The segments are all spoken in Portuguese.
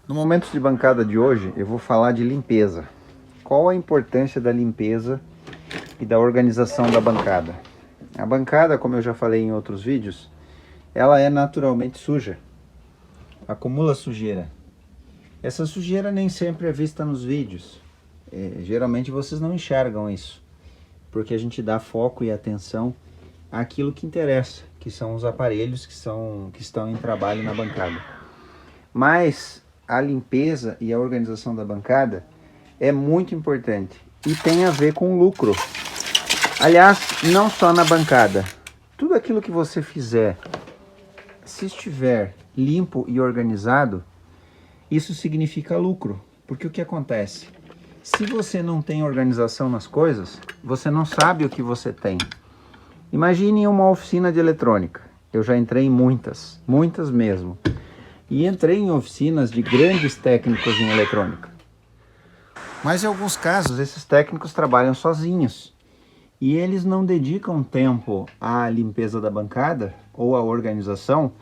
No momento de bancada de hoje, eu vou falar de limpeza. Qual a importância da limpeza e da organização da bancada? A bancada, como eu já falei em outros vídeos, ela é naturalmente suja. Acumula sujeira. Essa sujeira nem sempre é vista nos vídeos. Geralmente vocês não enxergam isso, porque a gente dá foco e atenção àquilo que interessa, que são os aparelhos que estão em trabalho na bancada. Mas a limpeza e a organização da bancada é muito importante e tem a ver com lucro. Aliás, não só na bancada. Tudo aquilo que você fizer, se estiver limpo e organizado, isso significa lucro. Porque o que acontece? Se você não tem organização nas coisas, você não sabe o que você tem. Imagine uma oficina de eletrônica. Eu já entrei em muitas mesmo. E entrei em oficinas de grandes técnicos em eletrônica. Mas em alguns casos, esses técnicos trabalham sozinhos. E eles não dedicam tempo à limpeza da bancada ou à organização,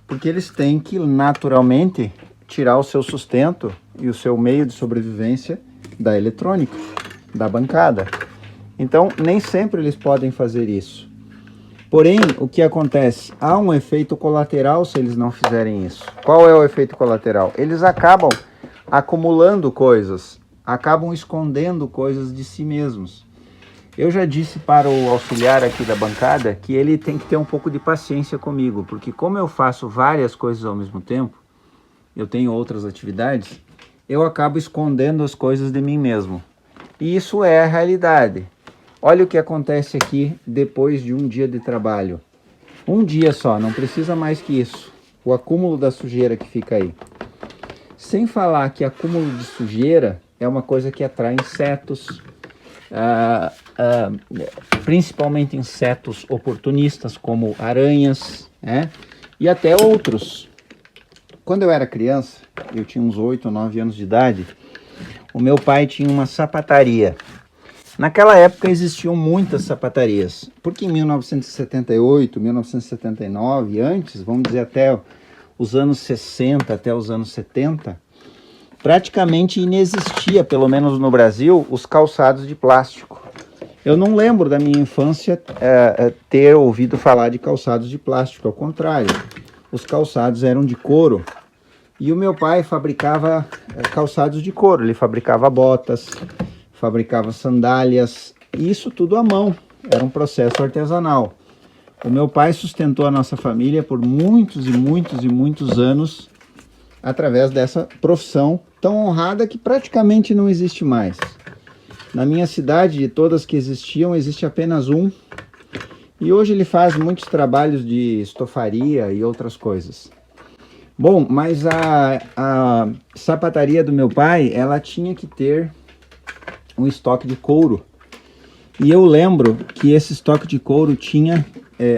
porque eles têm que naturalmente tirar o seu sustento e o seu meio de sobrevivência da eletrônica, da bancada. Então, nem sempre eles podem fazer isso. Porém, o que acontece? Há um efeito colateral se eles não fizerem isso. Qual é o efeito colateral? Eles acabam acumulando coisas, acabam escondendo coisas de si mesmos. Eu já disse para o auxiliar aqui da bancada que ele tem que ter um pouco de paciência comigo, porque como eu faço várias coisas ao mesmo tempo, eu tenho outras atividades, eu acabo escondendo as coisas de mim mesmo. E isso é a realidade. Olha o que acontece aqui depois de um dia de trabalho. Um dia só, não precisa mais que isso. O acúmulo da sujeira que fica aí. Sem falar que acúmulo de sujeira é uma coisa que atrai insetos, principalmente insetos oportunistas como aranhas, e até outros. Quando eu era criança, eu tinha uns 8 ou 9 anos de idade, o meu pai tinha uma sapataria. Naquela época existiam muitas sapatarias, porque em 1978, 1979, antes, vamos dizer até os anos 60, até os anos 70, praticamente inexistia, pelo menos no Brasil, os calçados de plástico. Eu não lembro da minha infância ter ouvido falar de calçados de plástico, ao contrário, os calçados eram de couro. E o meu pai fabricava calçados de couro, ele fabricava botas, fabricava sandálias, e isso tudo à mão, era um processo artesanal. O meu pai sustentou a nossa família por muitos anos através dessa profissão tão honrada que praticamente não existe mais. Na minha cidade, de todas que existiam, existe apenas um, e hoje ele faz muitos trabalhos de estofaria e outras coisas. Bom, mas a sapataria do meu pai, ela tinha que ter um estoque de couro. E eu lembro que esse estoque de couro tinha,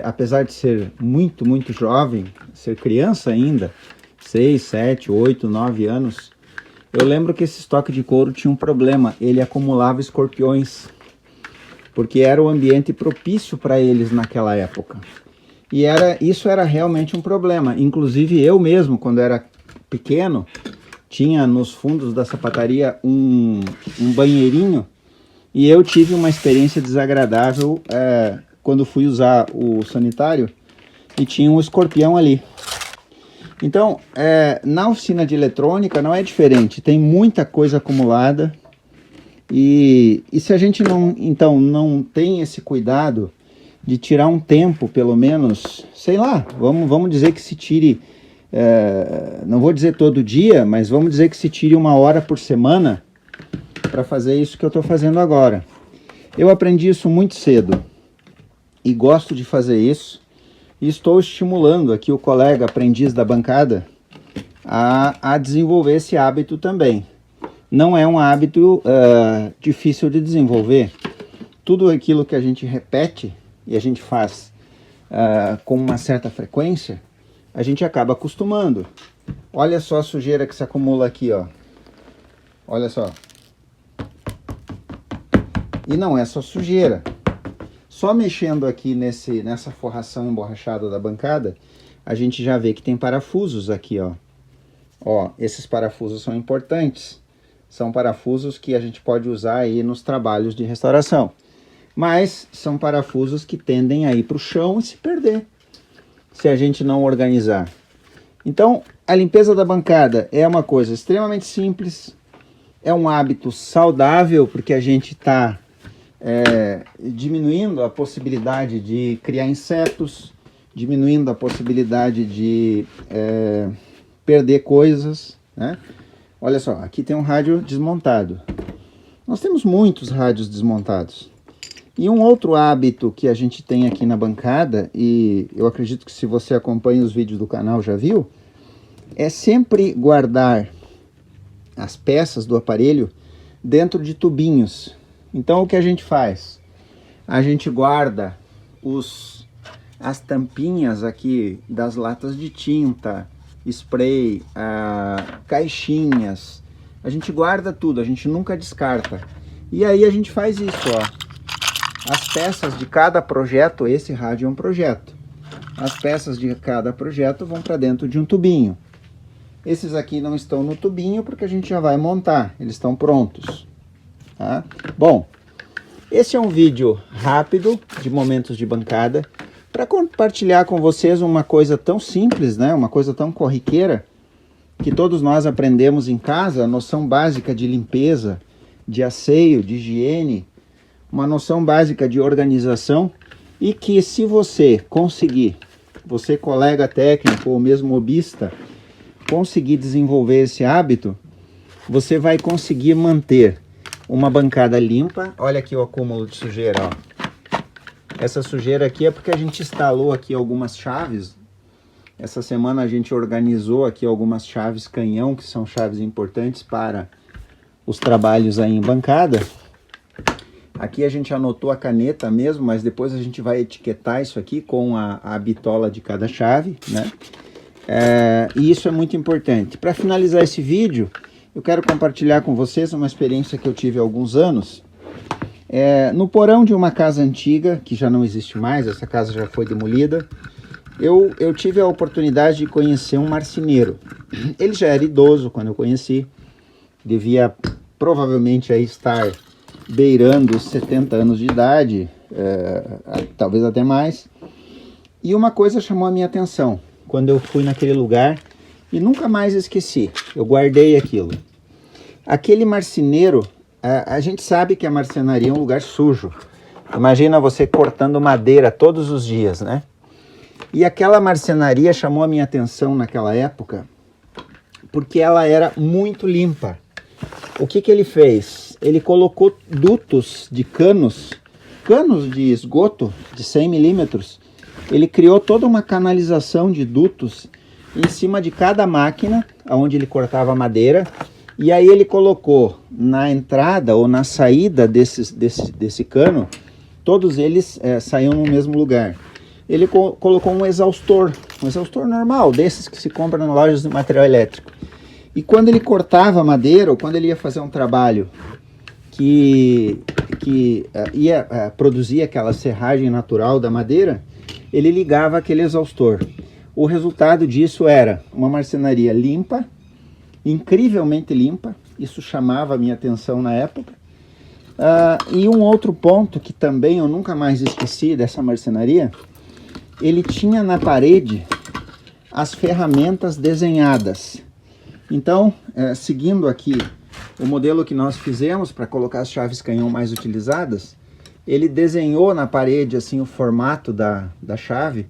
apesar de ser muito jovem, ser criança ainda, 6, 7, 8, 9 anos, eu lembro que esse estoque de couro tinha um problema, ele acumulava escorpiões, porque era o ambiente propício para eles naquela época. E isso era realmente um problema. Inclusive eu mesmo, quando era pequeno, tinha nos fundos da sapataria um banheirinho, e eu tive uma experiência desagradável quando fui usar o sanitário e tinha um escorpião ali. Então, na oficina de eletrônica não é diferente, tem muita coisa acumulada e se a gente não tem esse cuidado de tirar um tempo, pelo menos, sei lá, vamos dizer que se tire, não vou dizer todo dia, mas vamos dizer que se tire 1 hora por semana para fazer isso que eu estou fazendo agora. Eu aprendi isso muito cedo e gosto de fazer isso, e estou estimulando aqui o colega aprendiz da bancada a desenvolver esse hábito também. Não é um hábito difícil de desenvolver. Tudo aquilo que a gente repete e a gente faz com uma certa frequência, a gente acaba acostumando. Olha só a sujeira que se acumula aqui, ó. Olha só. E não é só sujeira. Só mexendo aqui nessa forração emborrachada da bancada, a gente já vê que tem parafusos aqui, ó. Ó, esses parafusos são importantes. São parafusos que a gente pode usar aí nos trabalhos de restauração. Mas são parafusos que tendem a ir para o chão e se perder, se a gente não organizar. Então, a limpeza da bancada é uma coisa extremamente simples, é um hábito saudável, porque a gente está diminuindo a possibilidade de criar insetos, diminuindo a possibilidade de perder coisas, né? Olha só, aqui tem um rádio desmontado. Nós temos muitos rádios desmontados. E um outro hábito que a gente tem aqui na bancada, e eu acredito que se você acompanha os vídeos do canal já viu, é sempre guardar as peças do aparelho dentro de tubinhos. Então o que a gente faz? A gente guarda as tampinhas aqui das latas de tinta, spray, caixinhas. A gente guarda tudo, a gente nunca descarta. E aí a gente faz isso, ó. As peças de cada projeto, esse rádio é um projeto. As peças de cada projeto vão para dentro de um tubinho. Esses aqui não estão no tubinho porque a gente já vai montar, eles estão prontos. Tá? Bom, esse é um vídeo rápido de momentos de bancada para compartilhar com vocês uma coisa tão simples, né? Uma coisa tão corriqueira que todos nós aprendemos em casa, a noção básica de limpeza, de asseio, de higiene, uma noção básica de organização, e que se você conseguir, você colega técnico ou mesmo hobbyista, conseguir desenvolver esse hábito, você vai conseguir manter uma bancada limpa. Olha aqui o acúmulo de sujeira, ó. Essa sujeira aqui é porque a gente instalou aqui algumas chaves. Essa semana a gente organizou aqui algumas chaves canhão, que são chaves importantes para os trabalhos aí em bancada. Aqui a gente anotou a caneta mesmo, mas depois a gente vai etiquetar isso aqui com a bitola de cada chave, né? E isso é muito importante. Para finalizar esse vídeo, eu quero compartilhar com vocês uma experiência que eu tive há alguns anos. No porão de uma casa antiga, que já não existe mais, essa casa já foi demolida, eu tive a oportunidade de conhecer um marceneiro. Ele já era idoso quando eu conheci, devia provavelmente aí estar beirando os 70 anos de idade, talvez até mais. E uma coisa chamou a minha atenção quando eu fui naquele lugar e nunca mais esqueci. Eu guardei aquilo. Aquele marceneiro, a gente sabe que a marcenaria é um lugar sujo. Imagina você cortando madeira todos os dias, né? E aquela marcenaria chamou a minha atenção naquela época porque ela era muito limpa. O que ele fez? Ele colocou dutos de canos de esgoto de 100 milímetros. Ele criou toda uma canalização de dutos em cima de cada máquina, onde ele cortava madeira. E aí ele colocou na entrada ou na saída desse cano, todos eles saíam no mesmo lugar. Ele colocou um exaustor normal, desses que se compra nas lojas de material elétrico. E quando ele cortava madeira, ou quando ele ia fazer um trabalho que ia produzir aquela serragem natural da madeira, ele ligava aquele exaustor. O resultado disso era uma marcenaria limpa, incrivelmente limpa. Isso chamava a minha atenção na época. E um outro ponto que também eu nunca mais esqueci dessa marcenaria, ele tinha na parede as ferramentas desenhadas. Então, seguindo aqui o modelo que nós fizemos para colocar as chaves canhão mais utilizadas, ele desenhou na parede assim o formato da chave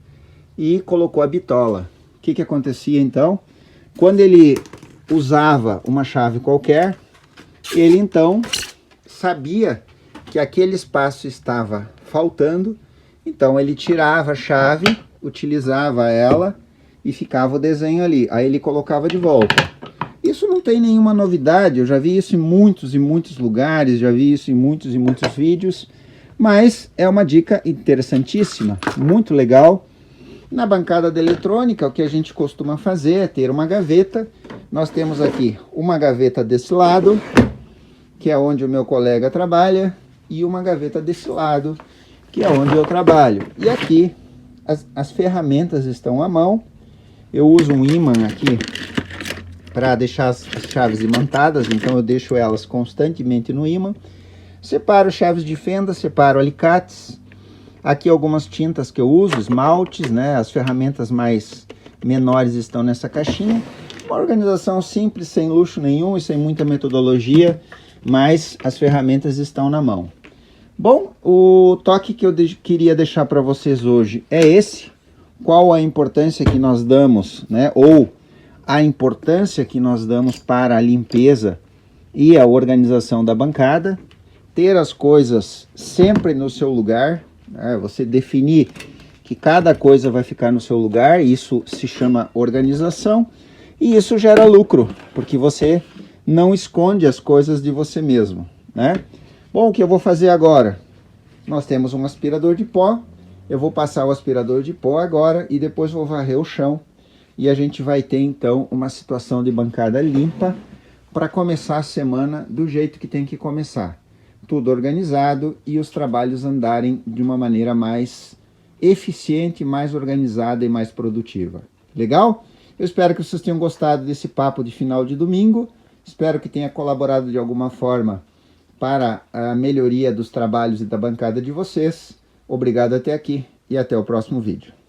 e colocou a bitola. O que acontecia então? Quando ele usava uma chave qualquer, ele então sabia que aquele espaço estava faltando, então ele tirava a chave, utilizava ela e ficava o desenho ali. Aí ele colocava de volta. Isso não tem nenhuma novidade, eu já vi isso em muitos e muitos lugares, já vi isso em muitos e muitos vídeos, mas é uma dica interessantíssima, muito legal. Na bancada da eletrônica, o que a gente costuma fazer é ter uma gaveta. Nós temos aqui uma gaveta desse lado, que é onde o meu colega trabalha, e uma gaveta desse lado, que é onde eu trabalho. E aqui as ferramentas estão à mão. Eu uso um ímã aqui para deixar as chaves imantadas, então eu deixo elas constantemente no ímã. Separo chaves de fenda, separo alicates. Aqui algumas tintas que eu uso, esmaltes, né? As ferramentas mais menores estão nessa caixinha. Uma organização simples, sem luxo nenhum e sem muita metodologia, mas as ferramentas estão na mão. Bom, o toque que eu queria deixar para vocês hoje é esse. Qual a importância que nós damos, né? Ou a importância que nós damos para a limpeza e a organização da bancada. Ter as coisas sempre no seu lugar, né? Você definir que cada coisa vai ficar no seu lugar, isso se chama organização. E isso gera lucro, porque você não esconde as coisas de você mesmo, né? Bom, o que eu vou fazer agora? Nós temos um aspirador de pó. Eu vou passar o aspirador de pó agora e depois vou varrer o chão. E a gente vai ter, então, uma situação de bancada limpa para começar a semana do jeito que tem que começar. Tudo organizado e os trabalhos andarem de uma maneira mais eficiente, mais organizada e mais produtiva. Legal? Eu espero que vocês tenham gostado desse papo de final de domingo. Espero que tenha colaborado de alguma forma para a melhoria dos trabalhos e da bancada de vocês. Obrigado até aqui e até o próximo vídeo.